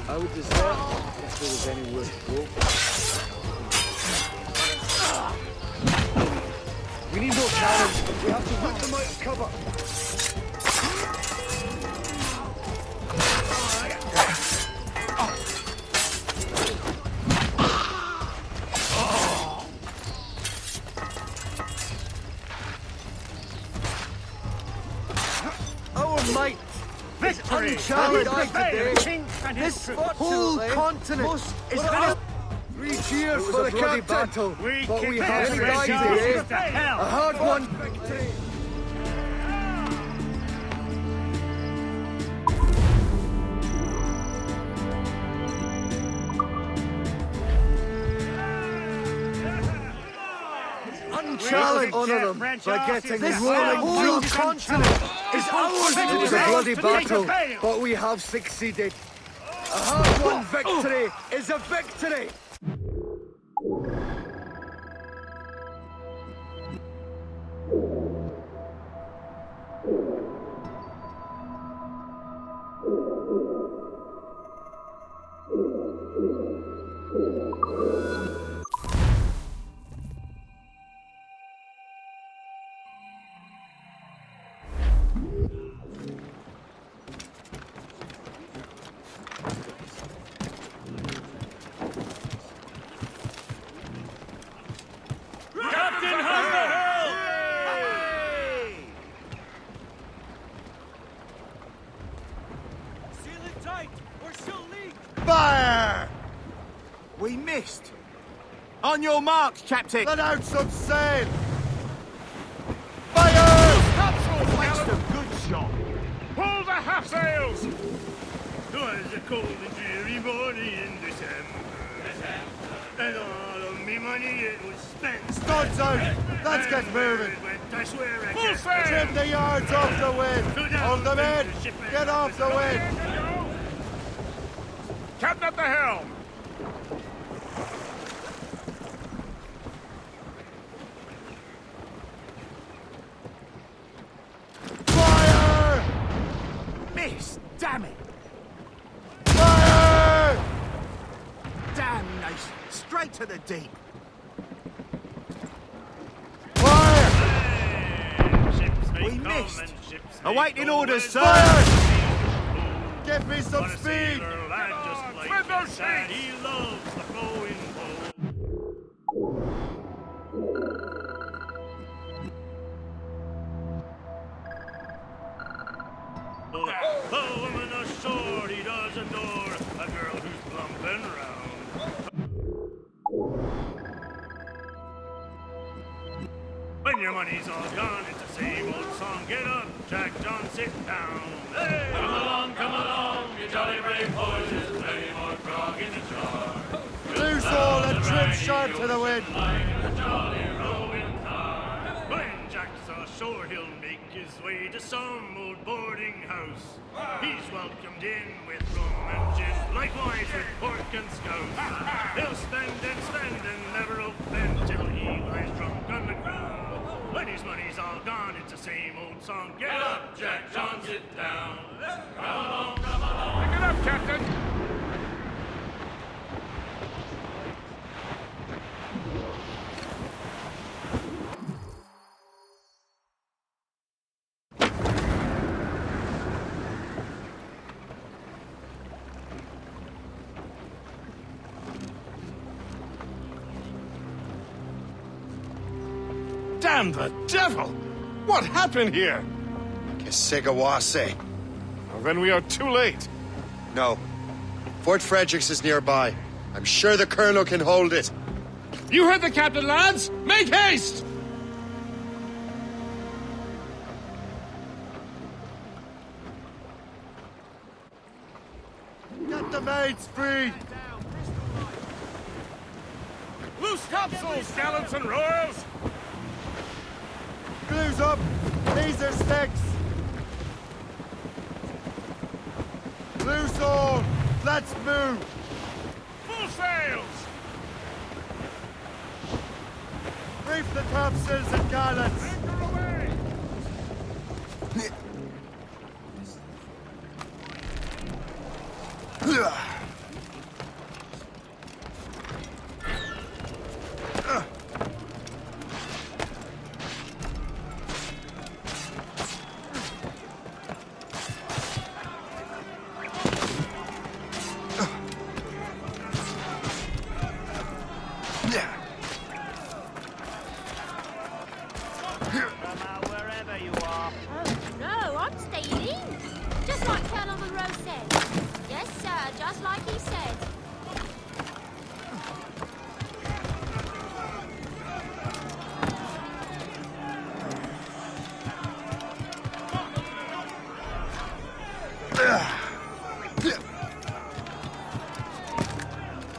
I would desert if there was any worse wolf. We need more cannons. We have to whip them out of cover. Our might is unchallenged today. This whole continent is gonna... 3 cheers for the captain. Battle, but we have succeeded. A hard-won victory. Unchallenged. Honor them by getting this whole continent is ours. It was a bloody battle, but we have succeeded. A hard-won victory is a victory. Fire! We missed. On your marks, Captain. Let out some sail! Fire! That's a good shot. Pull the half sails! Twas a cold and dreary morning in December. And all of me money it was spent. Studs out! Let's get moving! I swear I Full can't sail! Trim the yards off the wind! Hold them in! Get off the wind! Captain at the helm! Fire! Miss, damn it. Fire! Damn nation. Straight to the deep. Fire! We missed. Awaiting orders, sir. Fire! Give me some speed! Flip those sheets! He loves the flowing a woman ashore he does adore, a girl who's plump and round. When your money's all gone, it's the same old song. Get up, Jack John, sit down. Hey! Come along, you jolly brave boys. There's plenty more grog in the jar. Loose all and trim sharp to the wind! When Jack's ashore, he'll make his way to some old boarding house. He's welcomed in with rum and gin, likewise with pork and scouse. He'll spend and never offend till he lies drunk on the ground. When his money's all gone, it's the same old song. Get up, Jack John, sit down. Come along, come along. Pick it up, Captain. Damn the devil! What happened here? Sekwencja. Well, then we are too late. No. Fort Fredericks is nearby. I'm sure the Colonel can hold it. You heard the captain, lads! Make haste! gates free! Loose topsails, gallants and royals! Blues up! These are sticks! Loose all! Let's move! Full sails! Reef the topsails and gallants! Anchor away! No, I'm staying in. Just like Colonel Monroe said. Yes, sir, just like he said.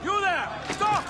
You there! Stop!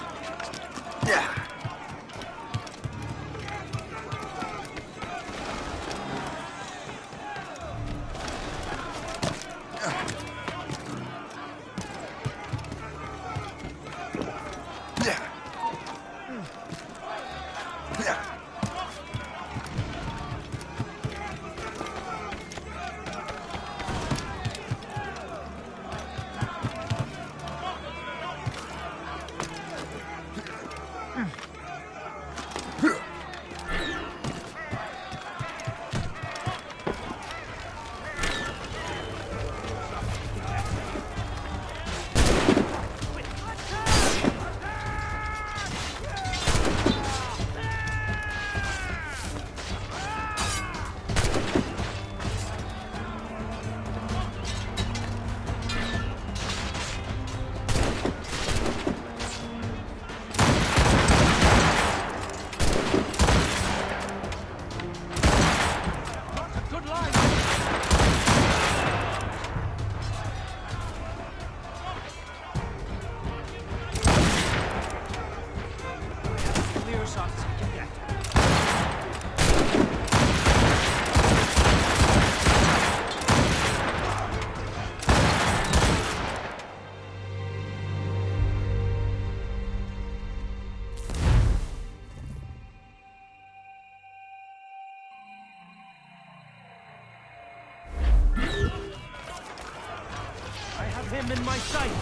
Him in my sights.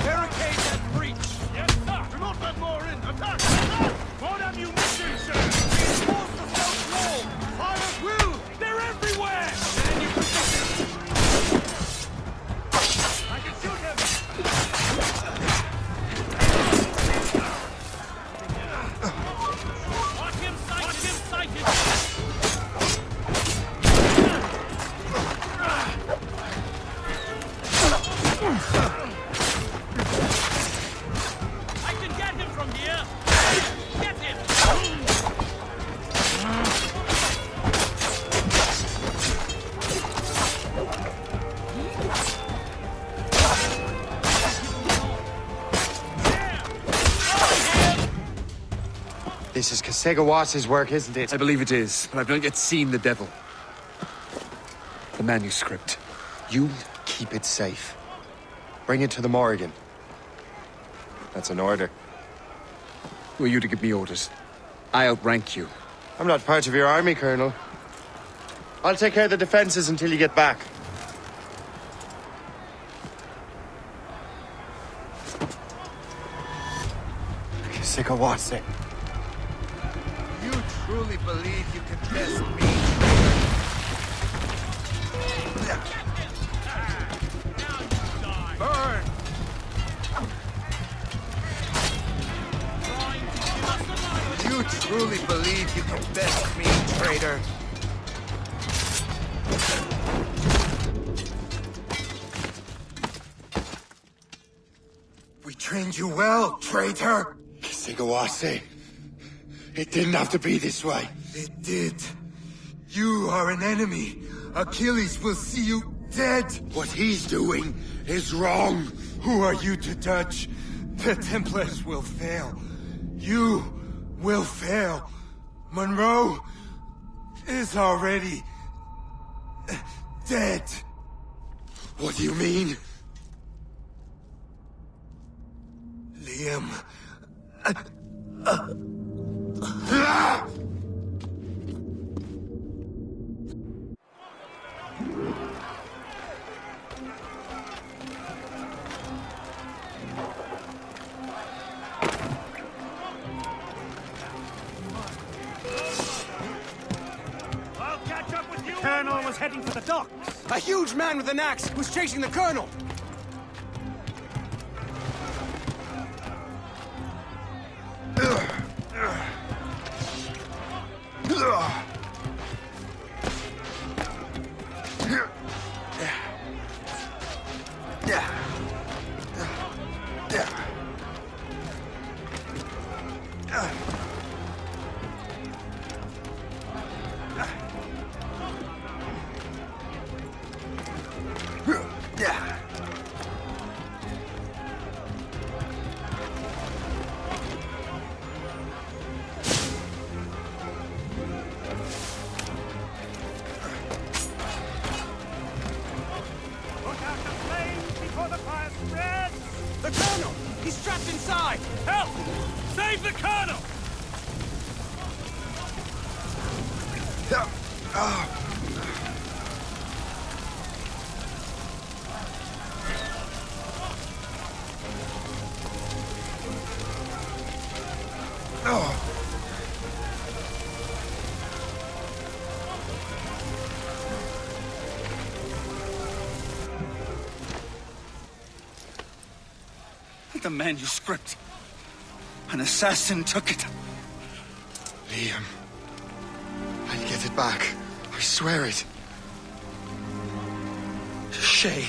Barricade that breach. Yes, sir. Do not let more in. Attack! Attack! More ammunition, sir. Reinforce the south wall. Fire will. They're everywhere. Man, you position. I can shoot him. This is Kasegawas's work, isn't it? I believe it is, but I've not yet seen the devil. The manuscript. You keep it safe. Bring it to the Morrigan. That's an order. Who are you to give me orders? I outrank you. I'm not part of your army, Colonel. I'll take care of the defenses until you get back. Sekwencja. You truly believe you can test me? Burn! You truly believe you can best me, traitor? We trained you well, traitor! Sekwencja. It didn't have to be this way. It did. You are an enemy. Achilles will see you dead. What he's doing is wrong. Who are you to judge? The Templars will fail. You will fail. Monroe is already dead. What do you mean? Liam. I'll catch up with you. The Colonel was heading for the docks. A huge man with an axe was chasing the Colonel! Look out the flames before the fire spreads. The Colonel! He's trapped inside! Help! Save the Colonel! The manuscript. An assassin took it. Liam. I'll get it back. I swear it. Shay.